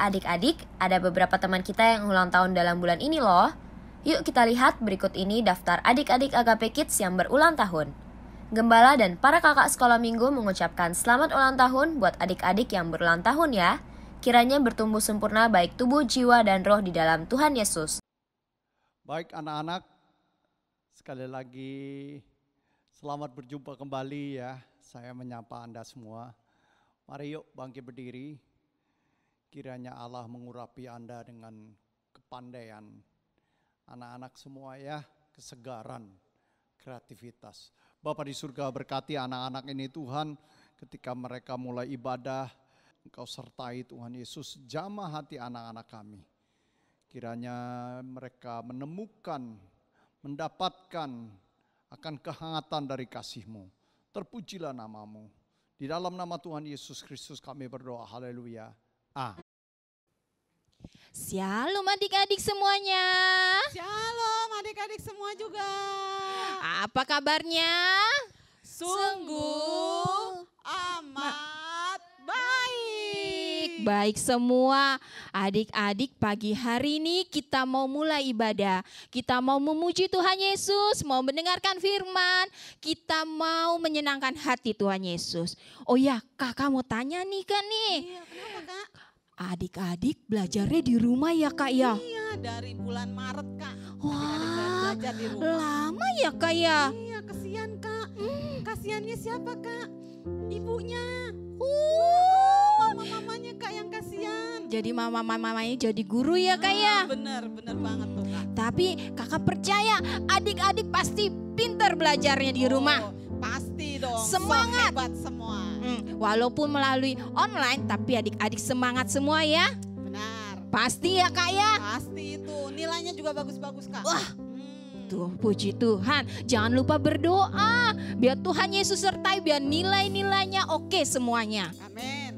adik-adik, ada beberapa teman kita yang ulang tahun dalam bulan ini loh. Yuk kita lihat berikut ini daftar adik-adik Agape Kids yang berulang tahun. Gembala dan para kakak sekolah minggu mengucapkan selamat ulang tahun buat adik-adik yang berulang tahun ya. Kiranya bertumbuh sempurna baik tubuh, jiwa, dan roh di dalam Tuhan Yesus. Baik anak-anak, sekali lagi selamat berjumpa kembali ya. Saya menyapa Anda semua. Mari yuk bangkit berdiri. Kiranya Allah mengurapi Anda dengan kepandaian. Anak-anak semua ya, kesegaran, kreativitas. Bapa di surga berkati anak-anak ini Tuhan, ketika mereka mulai ibadah, Engkau sertai Tuhan Yesus, jamah hati anak-anak kami. Kiranya mereka menemukan, mendapatkan akan kehangatan dari kasih-Mu. Terpujilah nama-Mu. Di dalam nama Tuhan Yesus Kristus kami berdoa, haleluya. Shalom adik-adik semuanya. Shalom adik-adik semua juga. Apa kabarnya? Sungguh amat baik. Baik semua adik-adik, pagi hari ini kita mau mulai ibadah. Kita mau memuji Tuhan Yesus, mau mendengarkan firman. Kita mau menyenangkan hati Tuhan Yesus. Oh ya, kakak mau tanya nih Kak nih. Iya, kenapa Kak? Adik-adik belajarnya di rumah ya Kak ya? Iya, dari bulan Maret Kak. Wah, Adik-adik belajar di rumah. lama ya Kak ya? Iya, kasihan Kak. Kasihannya siapa Kak? Ibunya. Mama-mamanya Kak yang kasihan. Jadi mama-mamanya jadi guru ya Kak ya? Bener banget tuh Kak. Tapi kakak percaya adik-adik pasti pintar belajarnya di rumah. Pasti dong. Semangat. So hebat semua. Walaupun melalui online tapi adik-adik semangat semua ya. Benar. Pasti ya Kak ya? Pasti itu. Nilainya juga bagus-bagus Kak. Wah. Tuh puji Tuhan. Jangan lupa berdoa. Biar Tuhan Yesus sertai, biar nilai-nilainya oke semuanya. Amin.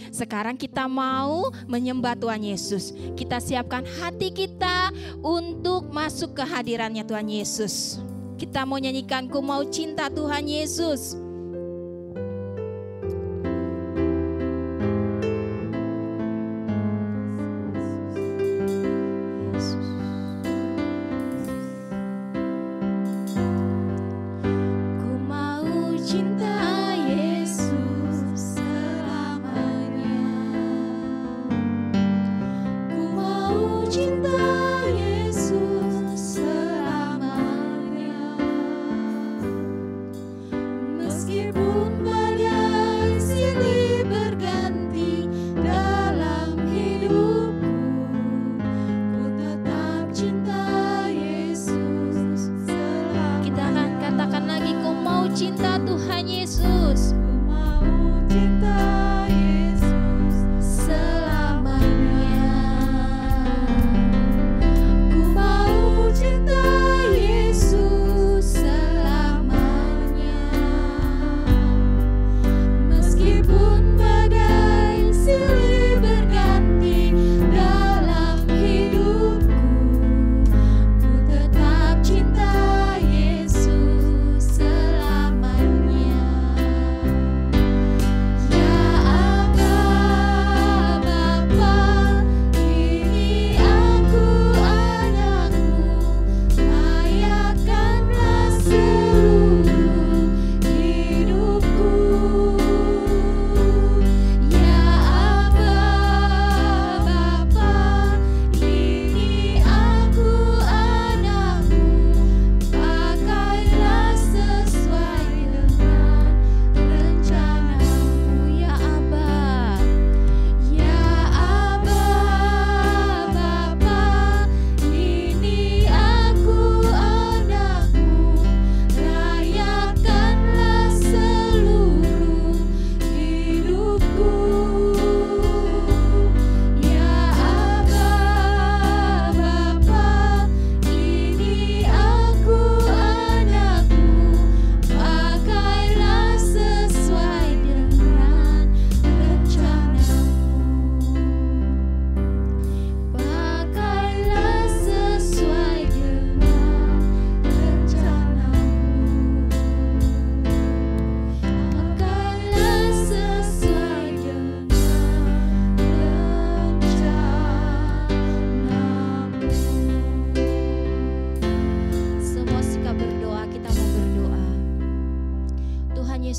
Sekarang kita mau menyembah Tuhan Yesus. Kita siapkan hati kita untuk masuk ke hadirannya Tuhan Yesus. Kita mau nyanyikan Ku Mau Cinta Tuhan Yesus. Meski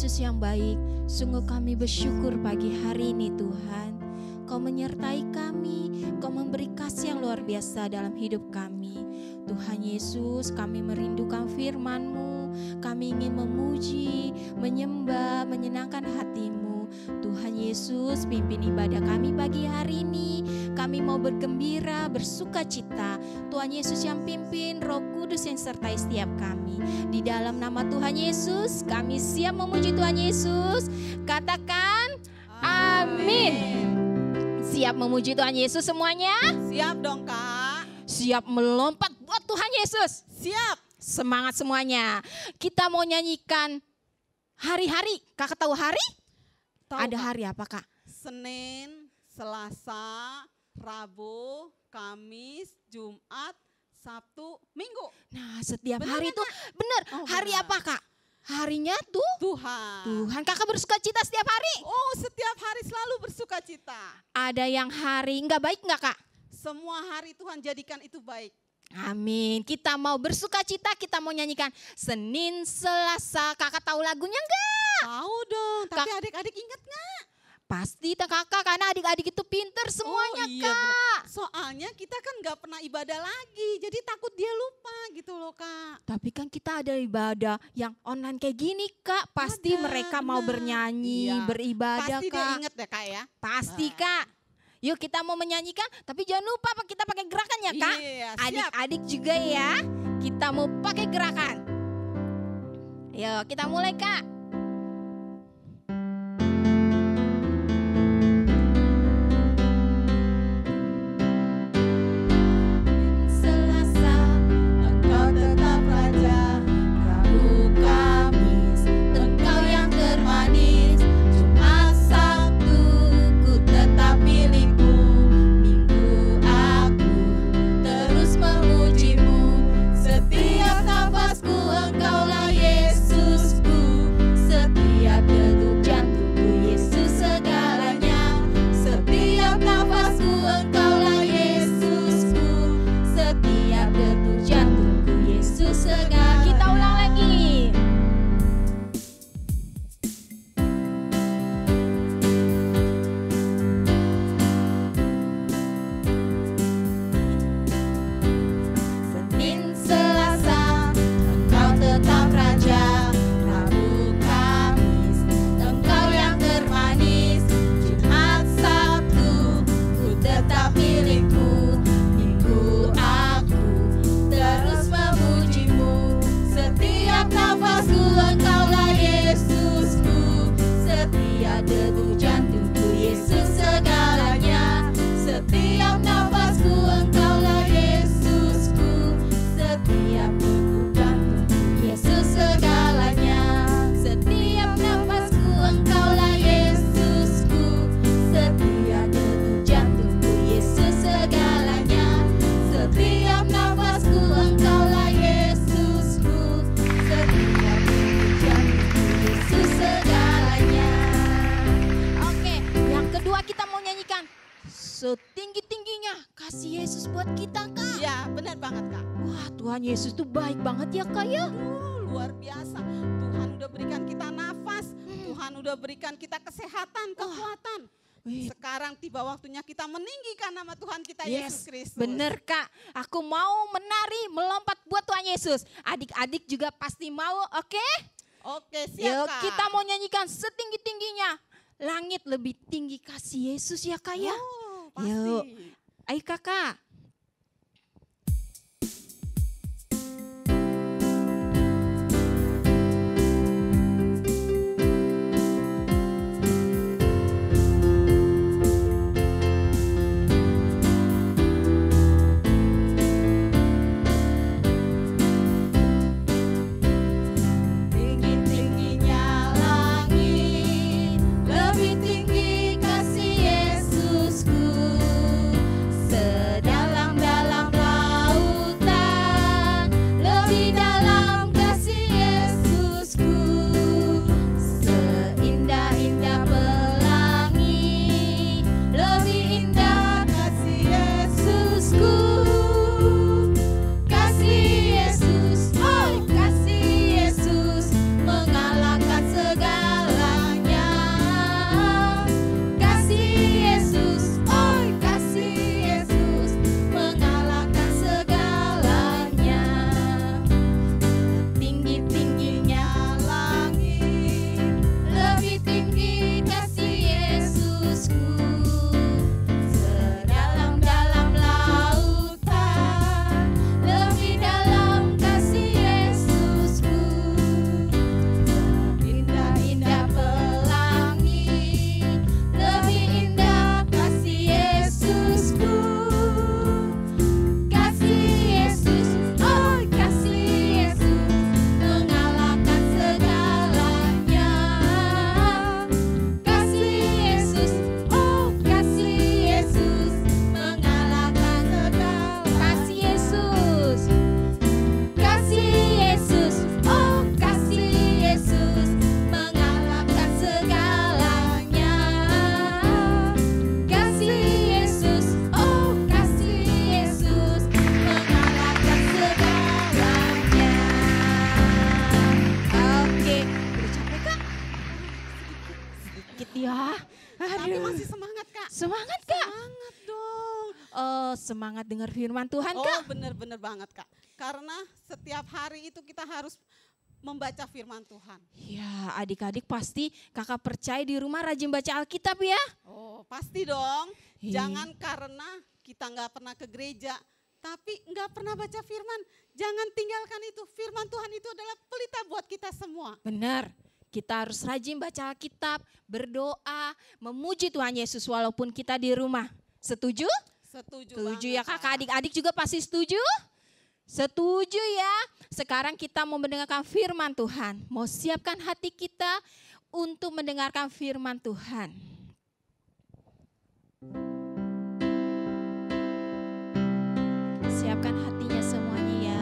Yesus yang baik, sungguh kami bersyukur pagi hari ini Tuhan. Kau menyertai kami, Kau memberi kasih yang luar biasa dalam hidup kami. Tuhan Yesus, kami merindukan firman-Mu, kami ingin memuji, menyembah, menyenangkan hati-Mu. Tuhan Yesus, pimpin ibadah kami pagi hari ini. Kami mau bergembira, bersuka cita. Tuhan Yesus yang pimpin, Roh Kudus yang sertai setiap kami. Di dalam nama Tuhan Yesus, kami siap memuji Tuhan Yesus. Katakan amin. Siap memuji Tuhan Yesus semuanya? Siap dong Kak. Siap melompat buat Tuhan Yesus? Siap. Semangat semuanya. Kita mau nyanyikan hari-hari. Kakak tahu hari? Tahu, Ada Kak. hari apa Kak? Senin, Selasa, Rabu, Kamis, Jumat, Sabtu, Minggu. Nah setiap Bener hari nggak, itu benar. Oh, Hari benar. apa Kak? Harinya tuh Tuhan. Tuhan. Kakak bersuka cita setiap hari? Oh, setiap hari selalu bersuka cita. Ada yang hari nggak baik nggak Kak? Semua hari Tuhan jadikan itu baik. Amin. Kita mau bersuka cita, kita mau nyanyikan Senin, Selasa. Kakak tahu lagunya nggak? Tahu dong, tapi adik-adik ingat nggak? Pasti kakak, karena adik-adik itu pinter semuanya iya, Kak. benar. Soalnya kita kan nggak pernah ibadah lagi, jadi takut dia lupa gitu loh Kak. Tapi kan kita ada ibadah yang online kayak gini Kak. Pasti Ada, mereka mau benar. bernyanyi, Iya. beribadah Pasti dia Kak. inget deh Kak ya. Pasti Kak. Yuk kita mau menyanyikan, tapi jangan lupa kita pakai gerakan ya Kak. Iya, siap. Adik-adik juga ya, kita mau pakai gerakan. Yuk kita mulai Kak. Selasa, engkau tetap raja. Rabu, Kamis, engkau yang termanis. Jumat, Sabtu, ku tetap milikmu. Minggu, aku terus memujimu. Setiap nafasku engkaulah Yesusku. Setiap degup jantungku Yesus segalanya. Setiap nafasku engkaulah Yesusku. Setiap degup jantungku Yesus segalanya. Kita ulang lagi. Senin, Selasa, engkau tetap raja. Rabu, Kamis, engkau yang termanis. Jumat, Sabtu, ku tetap milikmu. Minggu, aku terus memujimu. Setiap nafasku engkaulah Yesusku. Setiap degup jantungku Yesus segalanya. Setiap nafasku engkaulah Yesusku. Setiap degup jantungku Yesus segalanya. Setiap nafasku engkaulah Yesusku. Setiap degup jantungku Yesus segalanya. Setiap nafasku engkaulah Yesusku. Setiap degup jantungku Yesus segalanya. Oke, yang kedua kita mau nyanyikan setinggi-tingginya kasih Yesus buat kita Kak. Iya, benar banget Kak. Wah Tuhan Yesus tuh baik banget ya Kak ya. Luar biasa. Tuhan udah berikan kita nafas, Tuhan udah berikan kita kesehatan, kekuatan. Wih, Sekarang tiba waktunya kita meninggikan nama Tuhan kita yes, Yesus Kristus. bener Kak. Aku mau menari, melompat buat Tuhan Yesus. Adik-adik juga pasti mau, oke? Oke, siap Yuk Kak. kita mau nyanyikan setinggi-tingginya. Langit lebih tinggi kasih Yesus ya Kak ya. Oh, pasti. Yuk. Ayo kakak. Tinggi-tingginya langit, lebih tinggi kasih Yesusku. Sedang Semangat Kak. Semangat dong. Semangat dengar firman Tuhan Oh Kak. benar-benar banget Kak. Karena setiap hari itu kita harus membaca firman Tuhan. Ya adik-adik pasti kakak percaya di rumah rajin baca Alkitab ya. Oh pasti dong. Iya. Jangan karena kita nggak pernah ke gereja, tapi nggak pernah baca firman. Jangan tinggalkan itu. Firman Tuhan itu adalah pelita buat kita semua. Benar. Kita harus rajin baca Alkitab, berdoa, memuji Tuhan Yesus walaupun kita di rumah. Setuju? Setuju Setuju banget, ya kakak, adik-adik juga pasti setuju? Setuju ya. Sekarang kita mau mendengarkan firman Tuhan. Mau siapkan hati kita untuk mendengarkan firman Tuhan. Siapkan hatinya semuanya ya.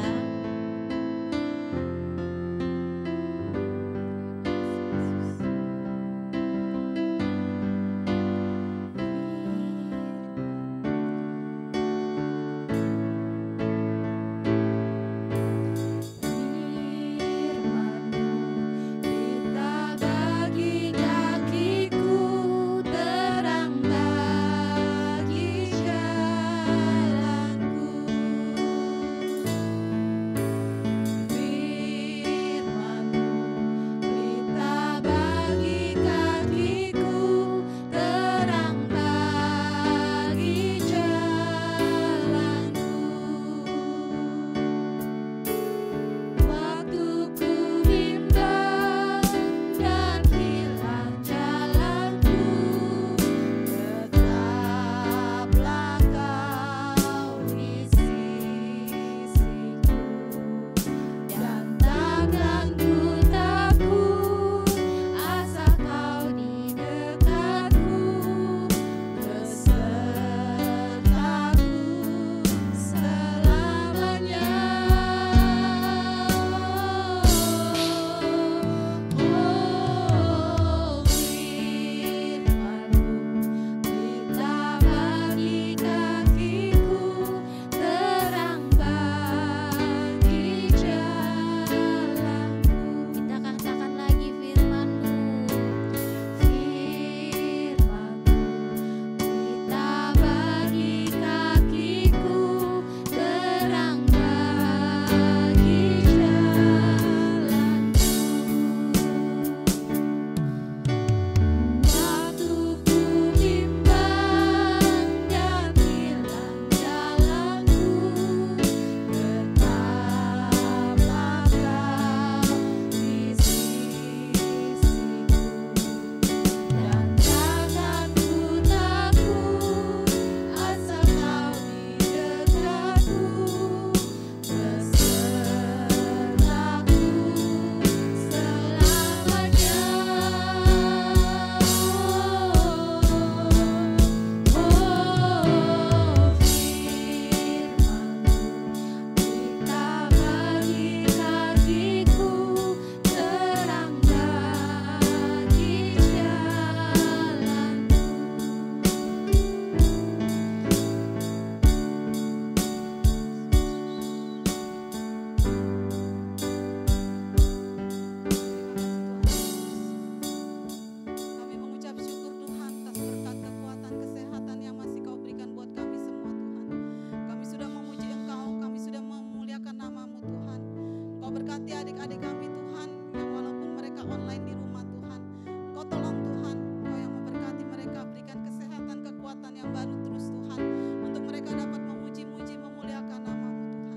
Berkati adik-adik kami Tuhan, yang walaupun mereka online di rumah Tuhan, Engkau tolong Tuhan, Engkau yang memberkati mereka, berikan kesehatan, kekuatan yang baru terus Tuhan, untuk mereka dapat memuji-muji, memuliakan nama-Mu Tuhan.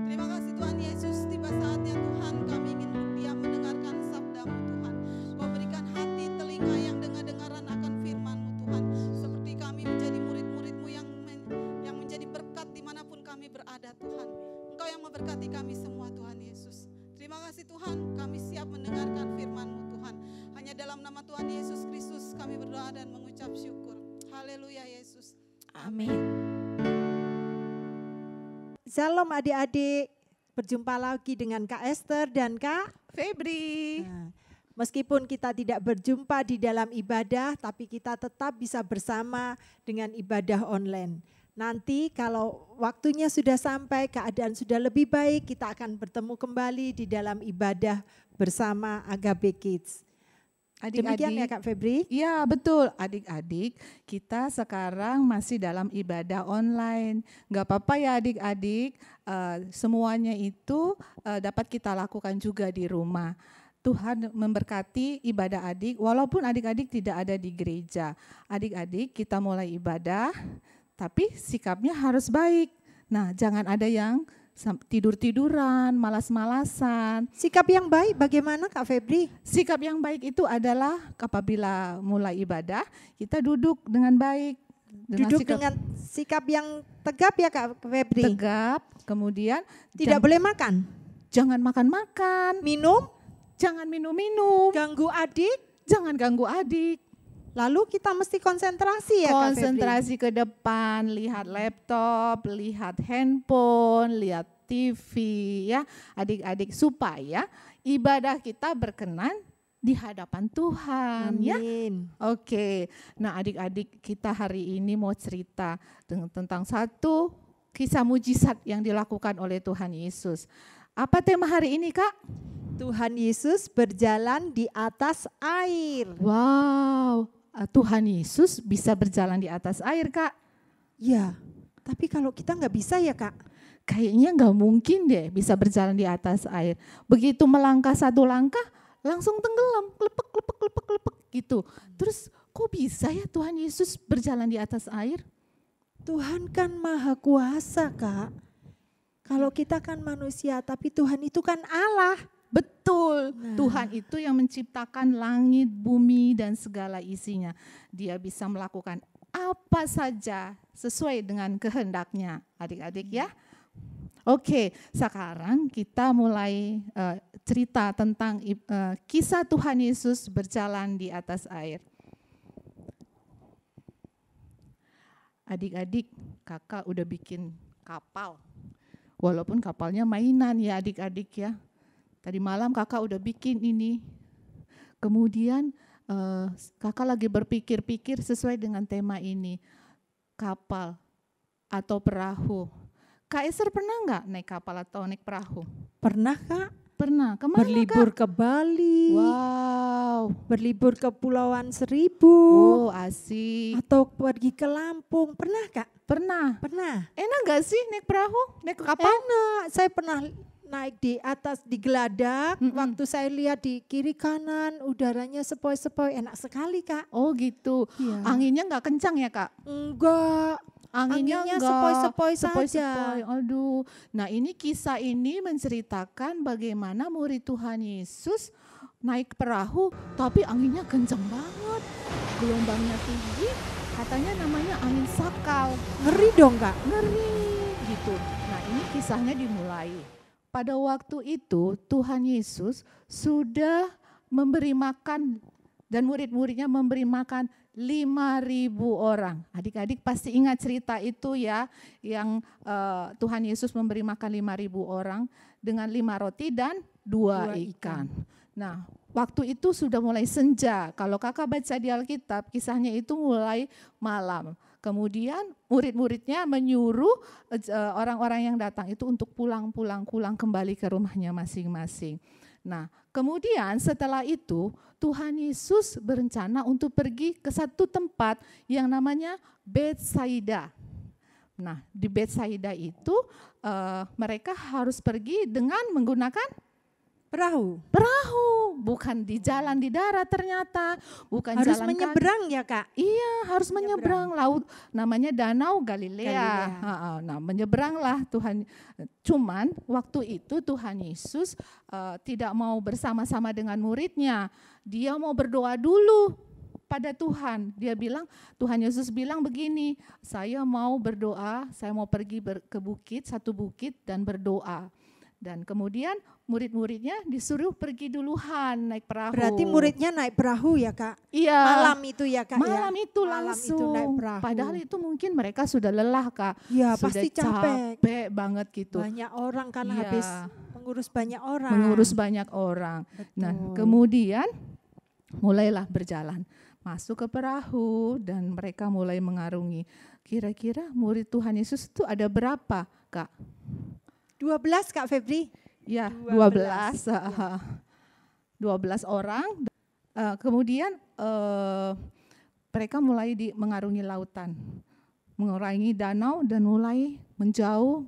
Terima kasih Tuhan Yesus, tiba saatnya Tuhan kami ingin diam mendengarkan sabda-Mu Tuhan. Engkau berikan hati, telinga yang dengar-dengaran akan firman-Mu Tuhan, seperti kami menjadi murid-murid-Mu yang menjadi berkat dimanapun kami berada Tuhan. Engkau yang memberkati kami semua Tuhan Yesus. Terima kasih Tuhan, kami siap mendengarkan firman-Mu Tuhan. Hanya dalam nama Tuhan Yesus Kristus kami berdoa dan mengucap syukur. Haleluya Yesus. Amin. Shalom adik-adik, berjumpa lagi dengan Kak Esther dan Kak Febri. Nah, meskipun kita tidak berjumpa di dalam ibadah, tapi kita tetap bisa bersama dengan ibadah online. Nanti kalau waktunya sudah sampai, keadaan sudah lebih baik, kita akan bertemu kembali di dalam ibadah bersama Agape Kids. Demikian ya Kak Febri. Iya betul, adik-adik kita sekarang masih dalam ibadah online. Gak apa-apa ya adik-adik, semuanya itu dapat kita lakukan juga di rumah. Tuhan memberkati ibadah adik, walaupun adik-adik tidak ada di gereja. Adik-adik kita mulai ibadah, tapi sikapnya harus baik. Nah jangan ada yang tidur-tiduran, malas-malasan. Sikap yang baik bagaimana Kak Febri? Sikap yang baik itu adalah apabila mulai ibadah, kita duduk dengan baik. Dengan sikap yang tegap ya Kak Febri? Tegap, kemudian tidak boleh makan? Jangan makan-makan. Minum? Jangan minum-minum. Ganggu adik? Jangan ganggu adik. Lalu kita mesti konsentrasi ya Kak Febri? Konsentrasi ke depan, lihat laptop, lihat handphone, lihat TV ya adik-adik, supaya ibadah kita berkenan di hadapan Tuhan. Amin. Ya. Oke, nah adik-adik kita hari ini mau cerita tentang satu kisah mujizat yang dilakukan oleh Tuhan Yesus. Apa tema hari ini Kak? Tuhan Yesus berjalan di atas air. Wow. Tuhan Yesus bisa berjalan di atas air Kak. Ya, tapi kalau kita nggak bisa ya Kak? Kayaknya nggak mungkin deh bisa berjalan di atas air. Begitu melangkah satu langkah langsung tenggelam, klepek gitu. Terus kok bisa ya Tuhan Yesus berjalan di atas air? Tuhan kan maha kuasa Kak. Kalau kita kan manusia, tapi Tuhan itu kan Allah. Betul, Tuhan itu yang menciptakan langit, bumi, dan segala isinya. Dia bisa melakukan apa saja sesuai dengan kehendaknya, adik-adik ya. Oke, sekarang kita mulai cerita tentang kisah Tuhan Yesus berjalan di atas air. Adik-adik, kakak udah bikin kapal. Walaupun kapalnya mainan ya adik-adik ya. Tadi malam kakak udah bikin ini. Kemudian kakak lagi berpikir-pikir sesuai dengan tema ini. Kapal atau perahu. Kak Esther pernah nggak naik kapal atau naik perahu? Pernah Kak. Pernah. Kemana berlibur Kak? Ke Bali. Wow. Berlibur ke Pulauan Seribu. Oh asik. Atau pergi ke Lampung. Pernah Kak? Pernah. Pernah. Enak gak sih naik perahu? Naik kapal? Enak. Saya pernah naik di atas di geladak, waktu saya lihat di kiri kanan udaranya sepoi-sepoi, enak sekali Kak. Oh gitu, ya. Anginnya nggak kencang ya Kak? Enggak, anginnya sepoi-sepoi saja. Aduh, nah ini kisah ini menceritakan bagaimana murid Tuhan Yesus naik perahu, tapi anginnya kencang banget, gelombangnya tinggi, katanya namanya angin sakal. Ngeri dong Kak? Ngeri gitu. Nah ini kisahnya dimulai. Pada waktu itu Tuhan Yesus sudah memberi makan dan murid-muridnya memberi makan 5.000 orang. Adik-adik pasti ingat cerita itu ya, yang Tuhan Yesus memberi makan 5.000 orang dengan 5 roti dan 2 ikan. Nah waktu itu sudah mulai senja. Kalau kakak baca di Alkitab kisahnya itu mulai malam. Kemudian murid-muridnya menyuruh orang-orang yang datang itu untuk pulang kembali ke rumahnya masing-masing. Nah, kemudian setelah itu Tuhan Yesus berencana untuk pergi ke satu tempat yang namanya Betsaida. Nah, di Betsaida itu mereka harus pergi dengan menggunakan perahu, bukan di jalan di darat ternyata, bukan harus jalan menyeberang ya Kak? Iya, harus menyeberang laut, namanya Danau Galilea. Nah, menyeberanglah Tuhan. Cuman waktu itu Tuhan Yesus tidak mau bersama-sama dengan muridnya, dia mau berdoa dulu pada Tuhan. Dia bilang, Tuhan Yesus bilang begini, saya mau berdoa, saya mau pergi ke bukit, satu bukit dan berdoa. Dan kemudian murid-muridnya disuruh pergi duluan naik perahu. Berarti muridnya naik perahu ya Kak? Iya. Malam itu ya Kak? Malam ya? itu Malam langsung. itu naik perahu. Padahal itu mungkin mereka sudah lelah Kak. Iya sudah pasti capek banget gitu. Banyak orang kan Iya. habis mengurus banyak orang. Mengurus banyak orang. Betul. Nah kemudian mulailah berjalan. Masuk ke perahu dan mereka mulai mengarungi. Kira-kira murid Tuhan Yesus itu ada berapa Kak? 12 Kak Febri? Ya, 12 12 orang. Kemudian mereka mulai mengarungi lautan, mengurangi danau dan mulai menjauh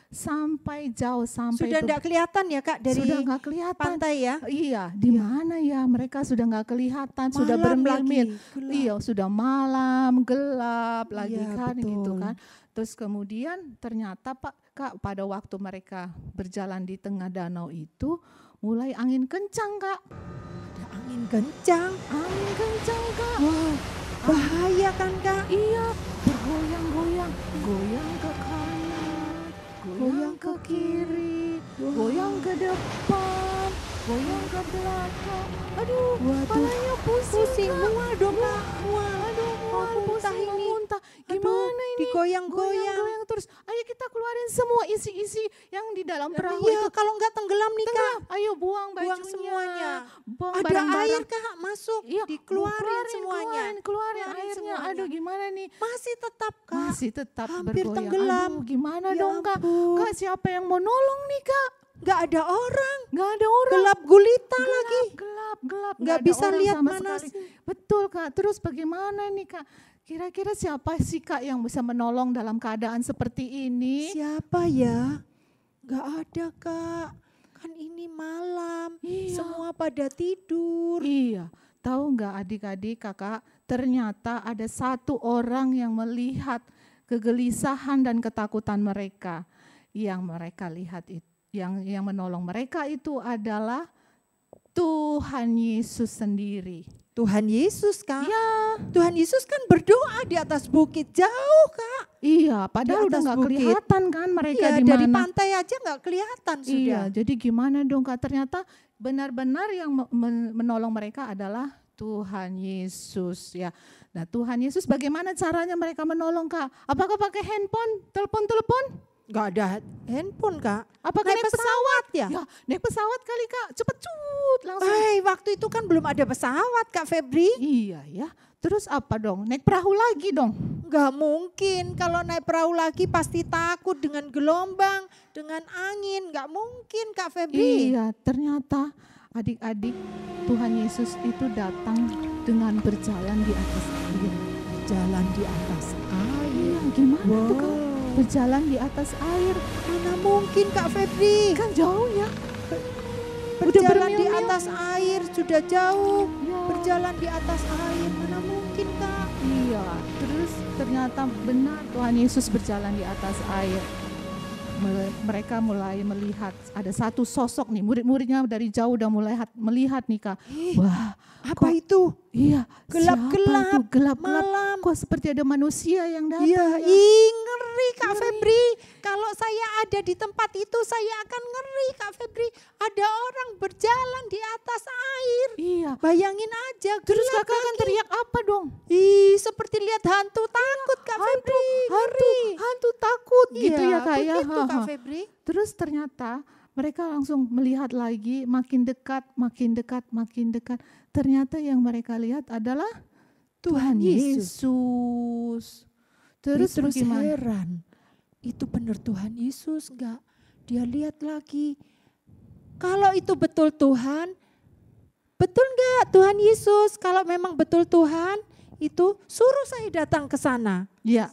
sampai jauh, sampai Sudah tidak kelihatan ya Kak dari sudah nggak kelihatan pantai ya? Iya, di mana ya mereka sudah nggak kelihatan, sudah Malam bermil-mil. lagi, gelap. Iya, sudah malam, gelap lagi Iya, kan betul. gitu kan. Terus kemudian ternyata Kak, pada waktu mereka berjalan di tengah danau itu mulai angin kencang Kak. Ada angin kencang. Angin kencang Kak. Wow, bahaya kan Kak? Iya, bergoyang-goyang, goyang ke kanan, goyang ke kiri, goyang ke depan, goyang ke belakang. Aduh, Waduh, kepalanya pusing, Kak. mual dong Kak, mual. Aduh, mual, Mau muntah pusing, mau ini. muntah. Aduh, Gimana ini? digoyang-goyang. Goyang terus. Ayo kita keluarin semua isi-isi yang di dalam perahu Iya, itu. kalau enggak tenggelam nih Kak. Tenggelam. Ayo buang bajunya. Buang semuanya. Buang Ada barang-barang. air Kak masuk, Iya, dikeluarin semuanya. keluarin airnya. semuanya. Aduh, gimana nih? Masih tetap Kak. Masih tetap hampir bergoyang. tenggelam. Aduh, gimana Ya dong Kak? ampun. Kak, siapa yang mau nolong nih Kak? Enggak ada orang. Nggak ada orang. Gelap gulita lagi. Gelap. Nggak ada bisa orang lihat sama mana sekali. sih. Betul Kak. Terus bagaimana nih Kak? Kira-kira siapa sih Kak yang bisa menolong dalam keadaan seperti ini? Siapa ya? Enggak ada Kak. Kan ini malam. Iya. Semua pada tidur. Iya. Tahu nggak adik-adik kakak? Ternyata ada satu orang yang melihat kegelisahan dan ketakutan mereka. Yang mereka lihat itu, yang menolong mereka itu adalah Tuhan Yesus sendiri. Tuhan Yesus Kak. Ya, Tuhan Yesus kan berdoa di atas bukit jauh Kak. iya. Padahal Di udah atas nggak bukit. kelihatan kan mereka Iya, di dari mana. pantai aja nggak kelihatan Iya, sudah. jadi gimana dong Kak? Ternyata benar-benar yang menolong mereka adalah Tuhan Yesus ya. Nah, Tuhan Yesus bagaimana caranya mereka menolong Kak? Apakah pakai handphone, telepon? Nggak ada handphone Kak. Apakah Naik pesawat ya? Ya, naik pesawat kali Kak, cepet langsung. Waktu itu kan belum ada pesawat Kak Febri. Iya ya. Terus apa dong? Naik perahu lagi dong? Nggak mungkin, kalau naik perahu lagi pasti takut dengan gelombang, dengan angin. Nggak mungkin Kak Febri. Iya, ternyata adik-adik Tuhan Yesus itu datang dengan berjalan di atas air. Jalan di atas air. Iya, gimana tuh Kak? Wow. Berjalan di atas air. Mana mungkin Kak Febri. Kan jauh ya. Berjalan di bermil-mil. atas air sudah jauh. Ya. Berjalan di atas air, mana mungkin Kak. Iya, terus ternyata benar Tuhan Yesus berjalan di atas air. Mereka mulai melihat ada satu sosok nih, murid-muridnya dari jauh udah mulai melihat nih Kak. Wah, Apa kok- itu? iya, Gelap-gelap, siapa itu? Gelap-gelap. malam. Kok seperti ada manusia yang datang Iya, ya? ngeri Kak Febri. Kalau saya ada di tempat itu saya akan ngeri Kak Febri. Ada orang berjalan di atas air. Iya. Bayangin aja. Terus gelap kakak kan lagi. teriak apa dong? Seperti lihat hantu takut Kak Febri. Hantu takut gitu Iya, ya Kak ya. begitu Kak Ha-ha. Febri. Terus ternyata mereka langsung melihat lagi, makin dekat, makin dekat, makin dekat. Ternyata yang mereka lihat adalah Tuhan Yesus. Terus bagaimana? heran. Itu benar Tuhan Yesus enggak? Dia lihat lagi. Kalau itu betul Tuhan, betul enggak Tuhan Yesus? Kalau memang betul Tuhan, itu suruh saya datang ke sana. Ya.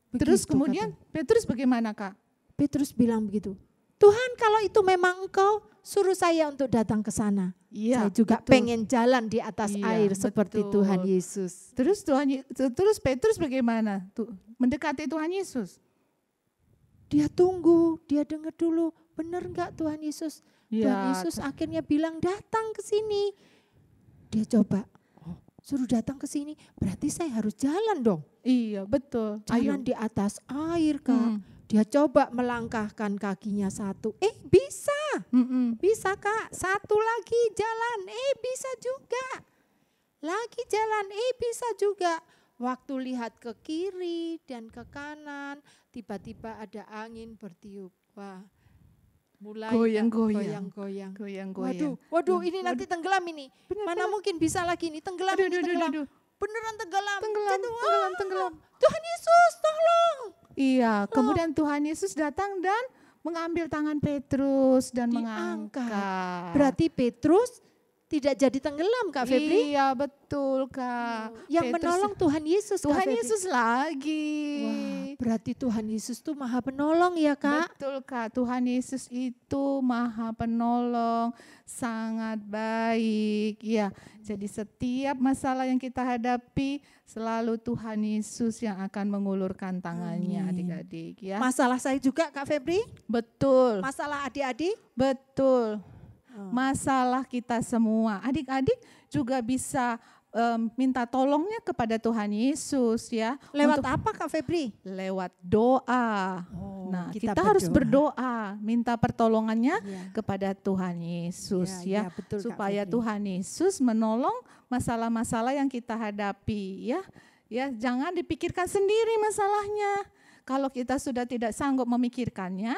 Terus Begitu kemudian Petrus bagaimana Kak? Petrus bilang begitu. Tuhan kalau itu memang engkau, suruh saya untuk datang ke sana. Iya. Saya juga betul. pengen jalan di atas Iya, air seperti betul. Tuhan Yesus. Terus Petrus bagaimana? Tuh, mendekati Tuhan Yesus. Dia tunggu, dia dengar dulu, benar enggak Tuhan Yesus? Tuhan Ya, Yesus akhirnya bilang datang ke sini. Dia coba, suruh datang ke sini, berarti saya harus jalan dong. Iya, betul. Jalan di atas air Kak. Hmm. Dia coba melangkahkan kakinya satu, bisa, bisa Kak. Satu lagi jalan, bisa juga. Lagi jalan, bisa juga. Waktu lihat ke kiri dan ke kanan, tiba-tiba ada angin bertiup. Wah, mulai Goyang-goyang. goyang-goyang. Goyang-goyang. Waduh, ini nanti tenggelam ini. Mana mungkin bisa lagi ini tenggelam, ini tenggelam. Beneran tenggelam. Tenggelam. Tuhan Yesus, tolong. Iya, kemudian Tuhan Yesus datang dan mengambil tangan Petrus dan Diangkat. mengangkat. Berarti Petrus tidak jadi tenggelam, Kak Febri. Iya, betul, Kak. Yang Petrus- menolong Tuhan Yesus, Kak Tuhan Febri. Yesus lagi. Wah, berarti Tuhan Yesus tuh maha penolong ya, Kak. Betul, Kak. Tuhan Yesus itu maha penolong, sangat baik. Ya, jadi setiap masalah yang kita hadapi, selalu Tuhan Yesus yang akan mengulurkan tangannya, Amin. adik-adik. Ya, Masalah saya juga, Kak Febri. betul, Masalah adik-adik. betul. Oh. Masalah kita semua. Adik-adik juga bisa minta tolongnya kepada Tuhan Yesus, ya. Lewat Untuk- apa, Kak Febri? lewat doa. Oh, Nah, kita harus berdoa, minta pertolongannya Ya. kepada Tuhan Yesus, Ya, ya, betul, Kak supaya Febri. Tuhan Yesus menolong masalah-masalah yang kita hadapi, ya. Ya, jangan dipikirkan sendiri masalahnya. Kalau kita sudah tidak sanggup memikirkannya,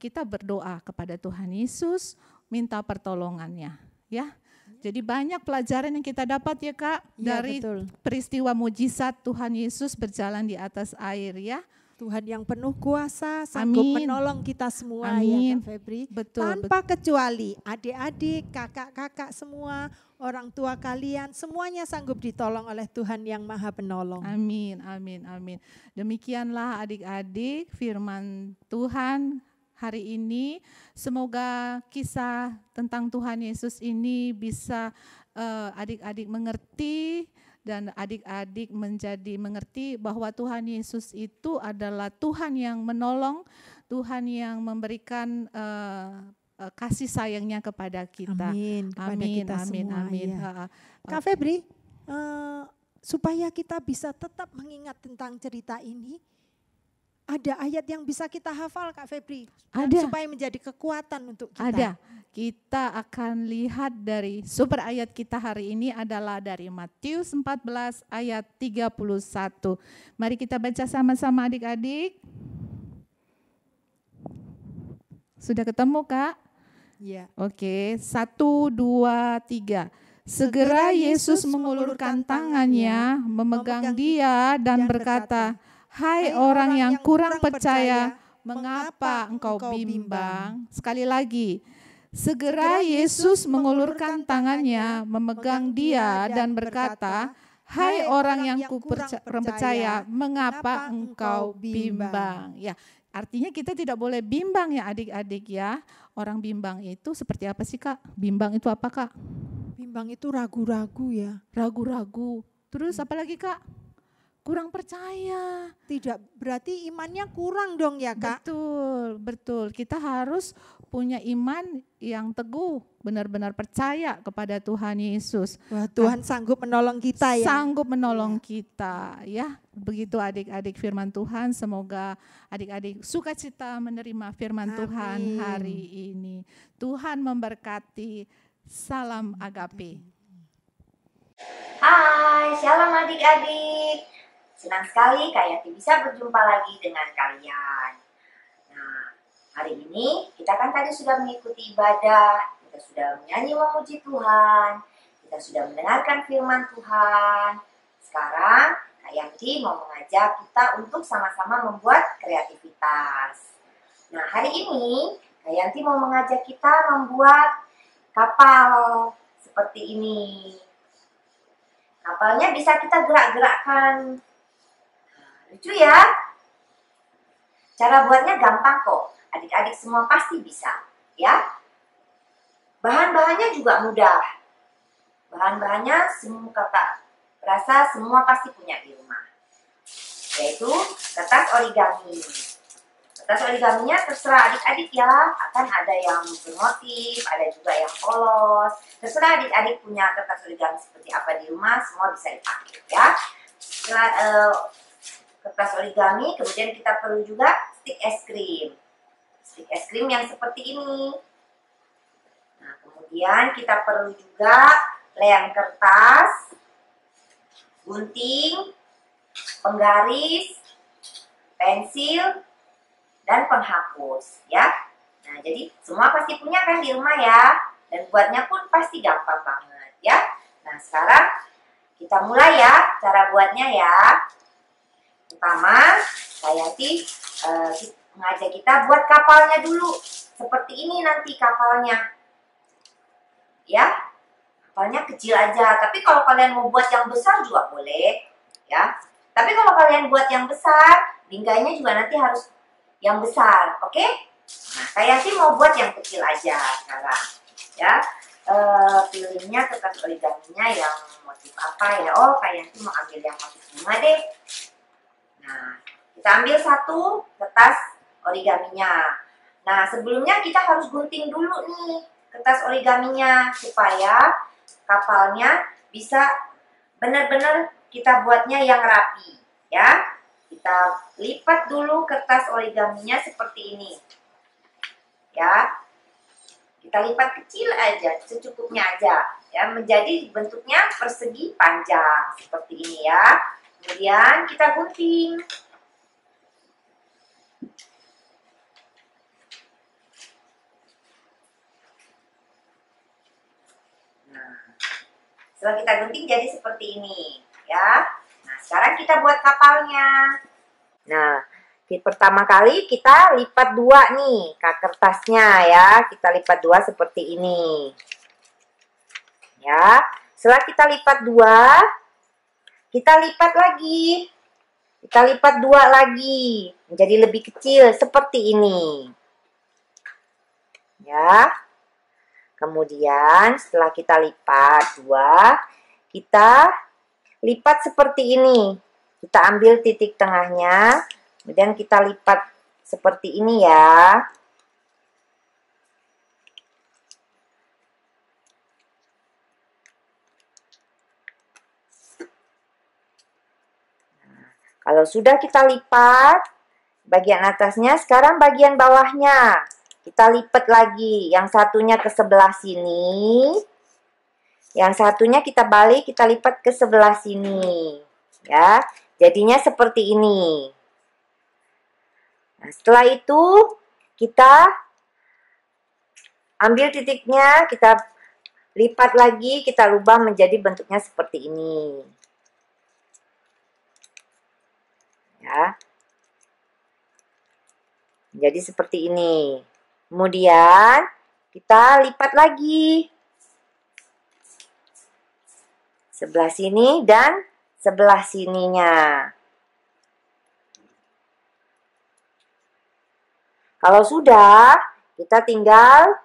kita berdoa kepada Tuhan Yesus, minta pertolongannya, ya. Jadi banyak pelajaran yang kita dapat ya, Kak, Ya, dari betul. peristiwa mujizat Tuhan Yesus berjalan di atas air, ya. Tuhan yang penuh kuasa, sanggup Amin. menolong kita semua Amin. ya, Kak Febri. Betul, Tanpa kecuali adik-adik, kakak-kakak semua, orang tua kalian, semuanya sanggup ditolong oleh Tuhan yang maha penolong. Amin, amin, amin. Demikianlah adik-adik firman Tuhan hari ini. Semoga kisah tentang Tuhan Yesus ini bisa adik-adik mengerti dan adik-adik menjadi mengerti bahwa Tuhan Yesus itu adalah Tuhan yang menolong, Tuhan yang memberikan kasih sayangnya kepada kita. Amin, kepada Amin, kita amin, semua, amin. ya. Ha, ha. Kak Febri, supaya kita bisa tetap mengingat tentang cerita ini, ada ayat yang bisa kita hafal, Kak Febri, Ada. supaya menjadi kekuatan untuk kita. Ada. Kita akan lihat dari sumber ayat kita hari ini adalah dari Matius 14 ayat 31. Mari kita baca sama-sama adik-adik. Sudah ketemu, Kak? Ya. Oke, 1, 2, 3. Segera Yesus mengulurkan tangannya, memegang dia dan berkata, "Hai orang yang kurang percaya, mengapa engkau bimbang?" Sekali lagi. Segera Yesus mengulurkan tangannya, memegang dia dan berkata, "Hai orang yang kurang percaya, mengapa engkau bimbang?" Ya, artinya kita tidak boleh bimbang ya adik-adik ya. Orang bimbang itu seperti apa sih, Kak? Bimbang itu apa, Kak? Bimbang itu ragu-ragu ya. Ragu-ragu. Terus apa lagi, Kak? Kurang percaya. Tidak berarti imannya kurang dong ya, Kak. Betul, betul. Kita harus punya iman yang teguh, benar-benar percaya kepada Tuhan Yesus. Wah, Tuhan sanggup menolong kita ya. Sanggup menolong kita, ya. Begitu adik-adik firman Tuhan, semoga adik-adik sukacita menerima firman Amin. Tuhan hari ini. Tuhan memberkati. Salam agape. Hai, shalom adik-adik. Senang sekali Kak Yanti bisa berjumpa lagi dengan kalian. Nah, hari ini kita kan tadi sudah mengikuti ibadah, kita sudah menyanyi memuji Tuhan, kita sudah mendengarkan firman Tuhan. Sekarang Kak Yanti mau mengajak kita untuk sama-sama membuat kreativitas. Nah, hari ini Kak Yanti mau mengajak kita membuat kapal seperti ini. Kapalnya bisa kita gerak-gerakkan. Lucu ya? Cara buatnya gampang kok. Adik-adik semua pasti bisa, ya. Bahan-bahannya juga mudah. Bahan-bahannya semua kakak rasa semua pasti punya di rumah. Yaitu kertas origami. Kertas origaminya terserah adik-adik ya. Akan ada yang bermotif, ada juga yang polos. Terserah adik-adik punya kertas origami seperti apa di rumah, semua bisa dipakai ya. Setelah kertas origami, kemudian kita perlu juga stik es krim. Stik es krim yang seperti ini. Nah, kemudian kita perlu juga lem kertas, gunting, penggaris, pensil, dan penghapus ya. Nah, jadi semua pasti punya kan di rumah ya. Dan buatnya pun pasti gampang banget ya. Nah, sekarang kita mulai ya cara buatnya ya. Pertama, saya mengajak kita buat kapalnya dulu. Seperti ini nanti kapalnya. Ya. kapalnya kecil aja. Tapi kalau kalian mau buat yang besar juga boleh, ya. Tapi kalau kalian buat yang besar, bingkainya juga nanti harus yang besar, oke? Nah, kayak sih mau buat yang kecil aja sekarang, ya. Pilihnya kertas origaminya yang motif apa ya? Oh, kayak sih mau ambil yang motif bunga deh. Nah, kita ambil satu kertas origaminya. Nah, sebelumnya kita harus gunting dulu nih kertas origaminya supaya kapalnya bisa benar-benar kita buatnya yang rapi, ya. Kita lipat dulu kertas origaminya seperti ini, ya. Kita lipat kecil aja, secukupnya aja, ya, menjadi bentuknya persegi panjang seperti ini ya. Kemudian kita gunting. Nah, setelah kita gunting jadi seperti ini, ya. Nah, sekarang kita buat kapalnya. Nah, pertama kali kita lipat dua nih kertasnya ya. Kita lipat dua seperti ini. Ya, setelah kita lipat dua, kita lipat lagi. Kita lipat dua lagi menjadi lebih kecil seperti ini. Ya. Kemudian setelah kita lipat dua, kita lipat seperti ini. Kita ambil titik tengahnya, kemudian kita lipat seperti ini ya. Nah, kalau sudah kita lipat bagian atasnya, sekarang bagian bawahnya kita lipat lagi. Yang satunya ke sebelah sini, yang satunya kita balik, kita lipat ke sebelah sini. Ya, jadinya seperti ini. Nah, setelah itu kita ambil titiknya, kita lipat lagi, kita rubah menjadi bentuknya seperti ini. Ya. Jadi seperti ini. Kemudian kita lipat lagi. Sebelah sini dan sebelah sininya. Kalau sudah, kita tinggal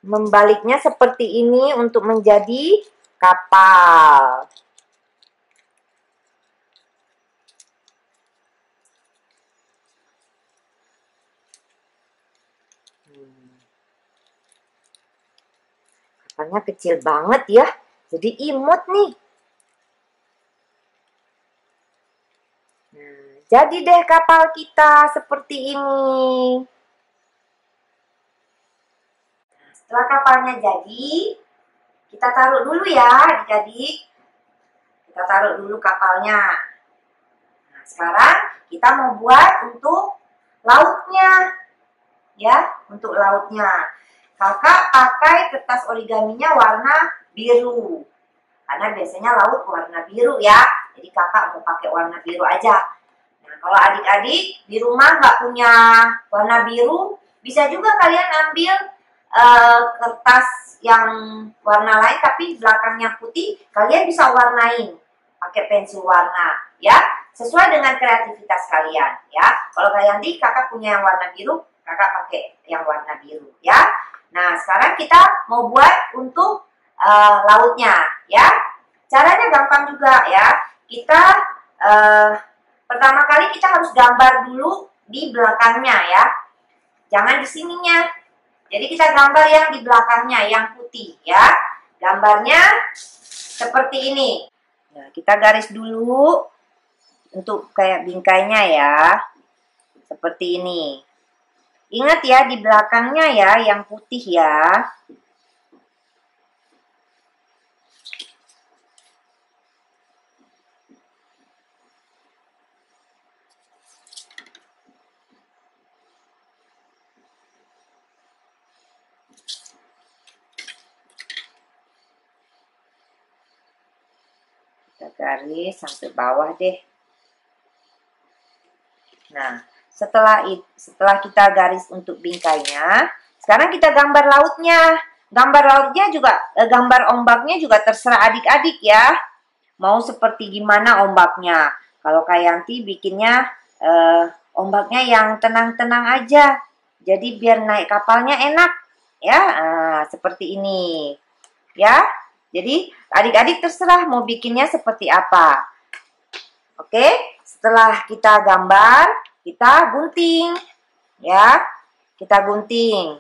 membaliknya seperti ini untuk menjadi kapal. Kapalnya kecil banget ya, jadi imut nih. Nah, jadi deh kapal kita seperti ini. Nah, setelah kapalnya jadi, kita taruh dulu ya adik-adik. Kita taruh dulu kapalnya. Nah, sekarang kita mau buat untuk lautnya. Ya, untuk lautnya. Kakak pakai kertas origaminya warna biru. Karena biasanya laut warna biru ya. Jadi kakak mau pakai warna biru aja. Nah, kalau adik-adik di rumah nggak punya warna biru, bisa juga kalian ambil kertas yang warna lain tapi belakangnya putih. Kalian bisa warnain pakai pensil warna ya. Sesuai dengan kreativitas kalian ya. Kalau kalian kakak punya yang warna biru, kakak pakai yang warna biru ya. Nah, sekarang kita mau buat untuk lautnya ya. Caranya gampang juga ya. Kita pertama kali kita harus gambar dulu di belakangnya ya. Jangan di sininya. Jadi kita gambar yang di belakangnya, yang putih ya. Gambarnya seperti ini. Nah, kita garis dulu untuk kayak bingkainya ya. Seperti ini. Ingat ya, di belakangnya ya, yang putih ya. Kita garis sampai bawah deh. Nah, setelah kita garis untuk bingkainya, sekarang kita gambar lautnya. Gambar lautnya juga, gambar ombaknya juga terserah adik-adik ya. Mau seperti gimana ombaknya. Kalau Kak Yanti bikinnya ombaknya yang tenang-tenang aja. Jadi biar naik kapalnya enak. Ya, seperti ini. Ya, jadi adik-adik terserah mau bikinnya seperti apa. Oke, setelah kita gambar, kita gunting. Ya, kita gunting.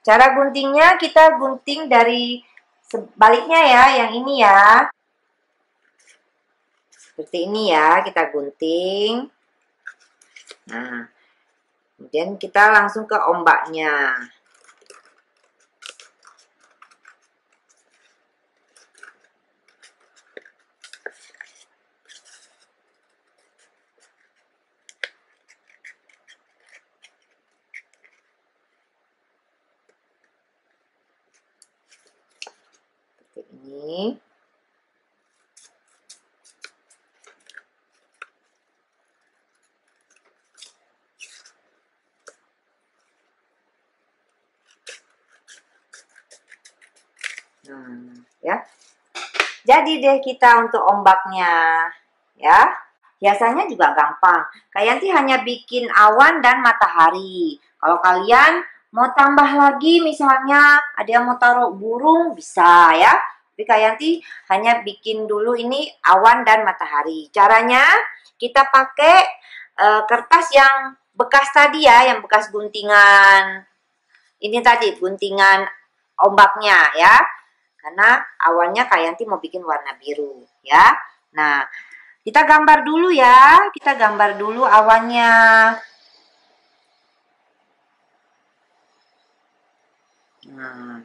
Cara guntingnya kita gunting dari sebaliknya ya, yang ini ya. Seperti ini ya, kita gunting. Nah, kemudian kita langsung ke ombaknya. Seperti ini. Ya. Jadi deh kita untuk ombaknya. Ya. Biasanya juga gampang. Kak Yanti hanya bikin awan dan matahari. Kalau kalian mau tambah lagi misalnya ada yang mau taruh burung bisa ya. Tapi Kak Yanti hanya bikin dulu ini awan dan matahari. Caranya kita pakai kertas yang bekas tadi ya, yang bekas guntingan. Ini tadi guntingan ombaknya ya. Karena awannya Kak Yanti mau bikin warna biru ya. Nah, kita gambar dulu ya. Kita gambar dulu awannya. Nah,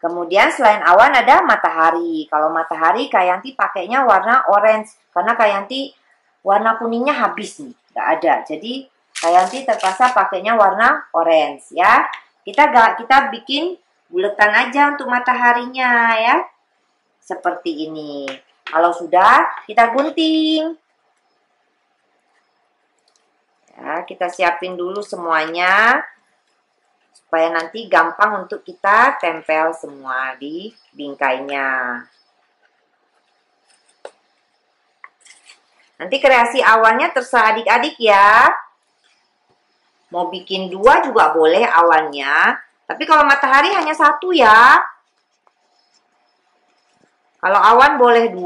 kemudian selain awan ada matahari. Kalau matahari Kak Yanti pakainya warna orange. Karena Kak Yanti warna kuningnya habis nih. Nggak ada. Jadi Kak Yanti terpaksa pakainya warna orange ya. Kita bikin buletan aja untuk mataharinya ya. Seperti ini. Kalau sudah, kita gunting. Ya, kita siapin dulu semuanya. Supaya nanti gampang untuk kita tempel semua di bingkainya. Nanti kreasi awannya terserah adik-adik ya. Mau bikin 2 juga boleh awannya. Tapi kalau matahari hanya 1 ya. Kalau awan boleh 2.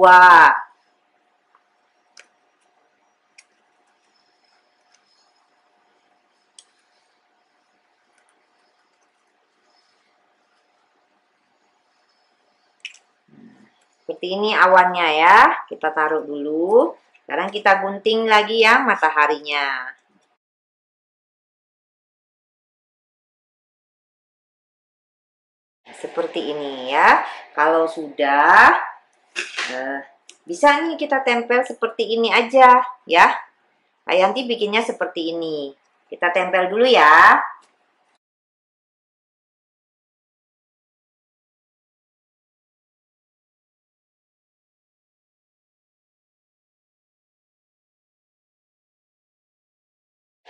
Seperti ini awannya ya. Kita taruh dulu. Sekarang kita gunting lagi yang mataharinya. Seperti ini ya. Kalau sudah, bisa nih kita tempel seperti ini aja ya. Kak Yanti bikinnya seperti ini. Kita tempel dulu ya.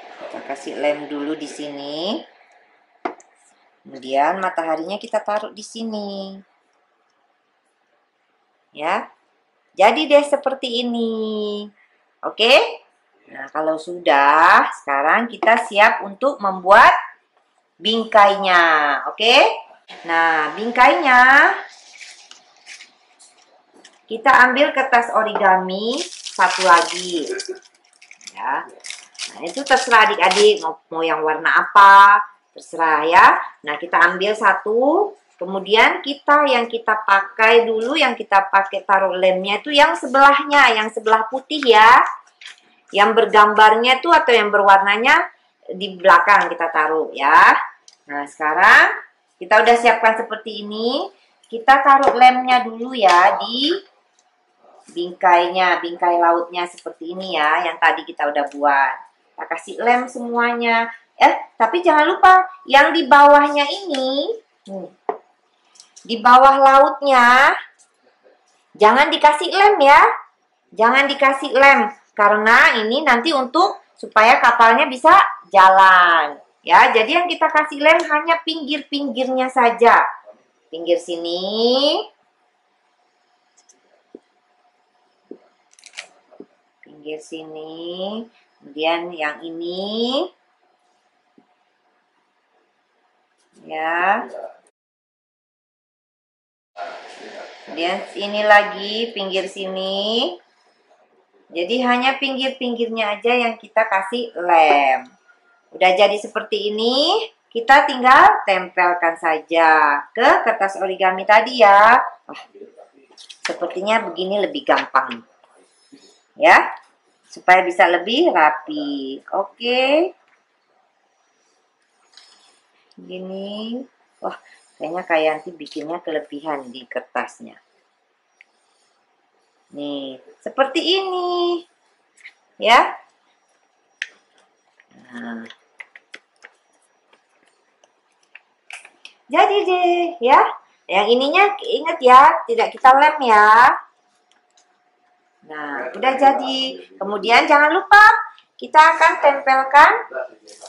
Kita kasih lem dulu di sini. Kemudian mataharinya kita taruh di sini. Ya. Jadi deh seperti ini. Oke? Nah, kalau sudah, sekarang kita siap untuk membuat bingkainya. Oke? Nah, bingkainya kita ambil kertas origami 1 lagi. Ya. Nah, itu terserah adik-adik mau yang warna apa. Terserah ya. Nah, kita ambil 1. Kemudian yang kita pakai dulu, yang kita pakai taruh lemnya itu yang sebelahnya, yang sebelah putih ya. Yang bergambarnya itu atau yang berwarnanya di belakang kita taruh ya. Nah, sekarang kita udah siapkan seperti ini. Kita taruh lemnya dulu ya di bingkainya, bingkai lautnya seperti ini ya, yang tadi kita udah buat. Kita kasih lem semuanya. Tapi jangan lupa yang di bawahnya ini, di bawah lautnya, jangan dikasih lem ya. Jangan dikasih lem, karena ini nanti untuk supaya kapalnya bisa jalan. Ya, jadi yang kita kasih lem hanya pinggir-pinggirnya saja. Pinggir sini. Pinggir sini. Kemudian yang ini. Ya. Kemudian ini lagi pinggir sini. Jadi hanya pinggir-pinggirnya aja yang kita kasih lem. Udah jadi seperti ini, kita tinggal tempelkan saja ke kertas origami tadi ya. Sepertinya begini lebih gampang. Ya, supaya bisa lebih rapi. Oke. Gini. Wah, kayaknya Kak Yanti bikinnya kelebihan di kertasnya. Nih, seperti ini. Ya. Nah. Jadi deh, ya. Yang ininya ingat ya, tidak kita lem ya. Nah, udah jadi. Kemudian jangan lupa kita akan tempelkan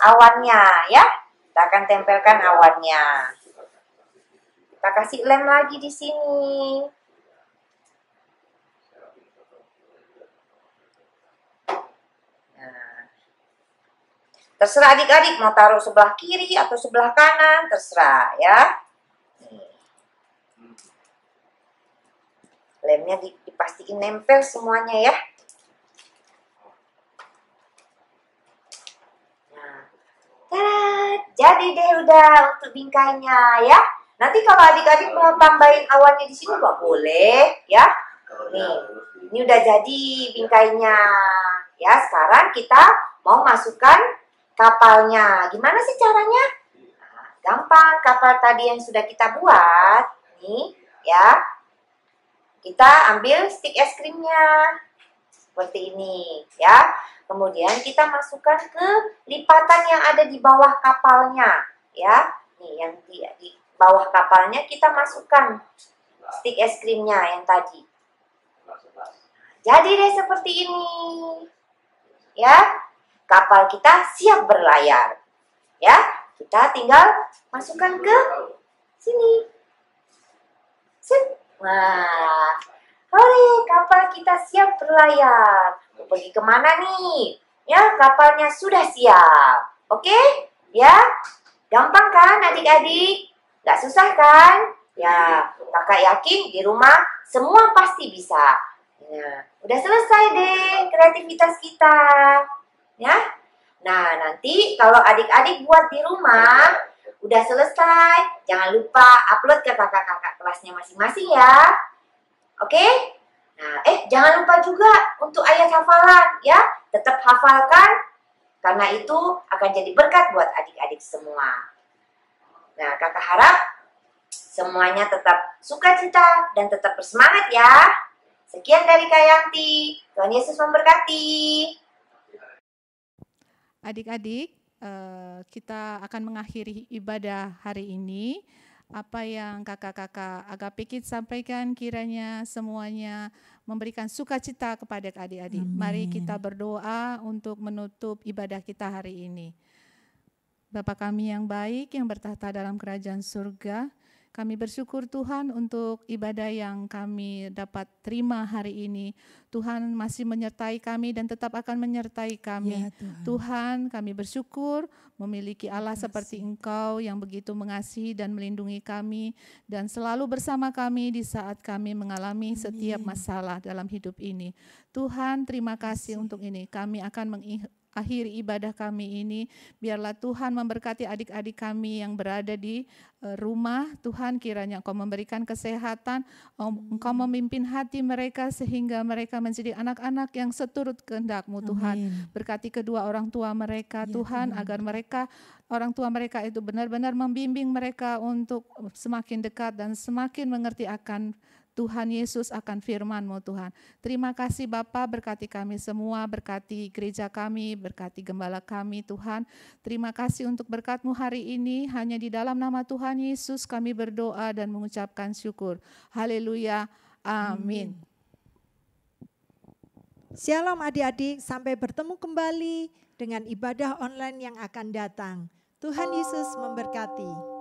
awannya ya. Kita akan tempelkan awannya. Kita kasih lem lagi di sini. Nah, terserah adik-adik mau taruh sebelah kiri atau sebelah kanan, terserah ya. Lemnya dipastiin nempel semuanya ya. Nah, jadi deh udah untuk bingkainya ya. Nanti kalau adik-adik mau tambahin awannya di sini nggak boleh ya. Nih, ini udah jadi bingkainya. Ya, sekarang kita mau masukkan kapalnya. Gimana sih caranya? Nah, gampang, kapal tadi yang sudah kita buat. Nih, ya. Kita ambil stik es krimnya. Seperti ini, ya. Kemudian kita masukkan ke lipatan yang ada di bawah kapalnya, ya. Nih, yang di bawah kapalnya kita masukkan stik es krimnya yang tadi. Jadi deh seperti ini. Ya. Kapal kita siap berlayar. Ya. Kita tinggal masukkan ke sini. Set. Wah. Hore, kapal kita siap berlayar. Mau pergi kemana nih? Ya, kapalnya sudah siap. Oke? Ya, gampang kan adik-adik? Gak susah kan? Ya, kakak yakin di rumah semua pasti bisa. Ya, udah selesai deh kreativitas kita. Ya, nah nanti kalau adik-adik buat di rumah, udah selesai, jangan lupa upload ke kakak-kakak kelasnya masing-masing ya. Oke? Nah, jangan lupa juga untuk ayat hafalan ya. Tetap hafalkan karena itu akan jadi berkat buat adik-adik semua. Nah, kakak harap semuanya tetap sukacita dan tetap bersemangat ya. Sekian dari Kak Yanti. Tuhan Yesus memberkati. Adik-adik, kita akan mengakhiri ibadah hari ini. Apa yang kakak-kakak Agape Kids sampaikan kiranya semuanya memberikan sukacita kepada adik-adik. Mari kita berdoa untuk menutup ibadah kita hari ini. Bapa kami yang baik yang bertahta dalam kerajaan surga, kami bersyukur Tuhan untuk ibadah yang kami dapat terima hari ini. Tuhan masih menyertai kami dan tetap akan menyertai kami. Ya, Tuhan, kami bersyukur memiliki Allah seperti Engkau yang begitu mengasihi dan melindungi kami dan selalu bersama kami di saat kami mengalami setiap masalah dalam hidup ini. Tuhan, terima kasih untuk ini. Kami akan akhiri ibadah kami ini, biarlah Tuhan memberkati adik-adik kami yang berada di rumah. Tuhan, kiranya Engkau memberikan kesehatan, Engkau memimpin hati mereka sehingga mereka menjadi anak-anak yang seturut kehendak-Mu Tuhan. Berkati kedua orang tua mereka Tuhan, agar orang tua mereka itu benar-benar membimbing mereka untuk semakin dekat dan semakin mengerti akan Tuhan Yesus, akan firman-Mu Tuhan. Terima kasih Bapa, berkati kami semua, berkati gereja kami, berkati gembala kami Tuhan. Terima kasih untuk berkat-Mu hari ini, hanya di dalam nama Tuhan Yesus kami berdoa dan mengucapkan syukur. Haleluya, amin. Shalom adik-adik, sampai bertemu kembali dengan ibadah online yang akan datang. Tuhan Yesus memberkati.